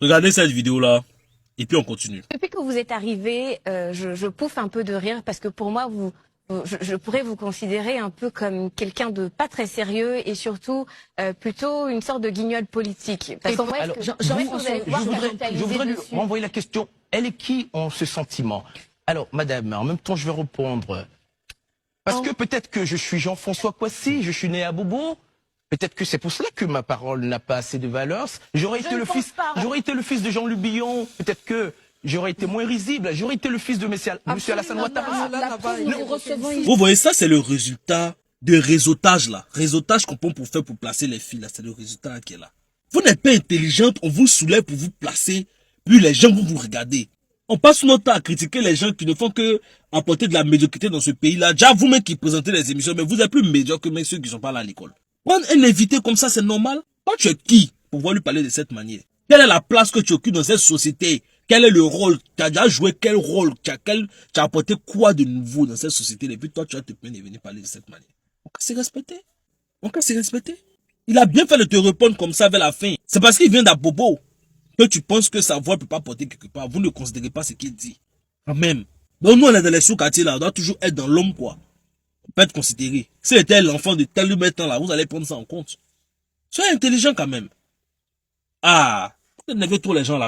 Regardez cette vidéo-là, et puis on continue. Depuis que vous êtes arrivé, je pouffe un peu de rire parce que pour moi, je pourrais vous considérer un peu comme quelqu'un de pas très sérieux et surtout plutôt une sorte de guignol politique. Parce qu'en vrai, Alors, je voudrais lui renvoyer la question. Elle est qui en ce sentiment? Alors, madame, en même temps, je vais répondre. Parce que peut-être que je suis Jean-François Coissy, je suis né à Bobo. Peut-être que c'est pour cela que ma parole n'a pas assez de valeur. J'aurais été le fils de Jean-Luc Billon. Peut-être que j'aurais été moins risible. J'aurais été le fils de monsieur Alassane Ouattara. Vous voyez, ça, c'est le résultat de réseautage, là. Réseautage qu'on prend pour faire pour placer les filles, là. C'est le résultat qui est là. Vous n'êtes pas intelligente, on vous soulève pour vous placer, puis les gens vont vous regarder. On passe notre temps à critiquer les gens qui ne font que apporter de la médiocrité dans ce pays-là. Déjà, vous-même qui présentez les émissions, mais vous êtes plus médiocre que ceux qui sont pas là à l'école. Prendre un invité comme ça, c'est normal. Toi, tu es qui pour pouvoir lui parler de cette manière? Quelle est la place que tu occupes dans cette société? Quel est le rôle? Tu as déjà joué quel rôle? Tu as apporté quoi de nouveau dans cette société? Et puis toi, tu vas te plaindre de venir parler de cette manière. On peut se respecter. On peut se respecter. Il a bien fait de te répondre comme ça vers la fin. C'est parce qu'il vient d'Abobo que tu penses que sa voix ne peut pas porter quelque part. Vous ne considérez pas ce qu'il dit. Quand même. Donc nous, on est dans les sous-quartiers là. On doit toujours être dans l'homme, quoi. On peut être considéré. Si c'était l'enfant de tel matin là, vous allez prendre ça en compte. Soyez intelligent quand même. Ah, vous énervez trop les gens là.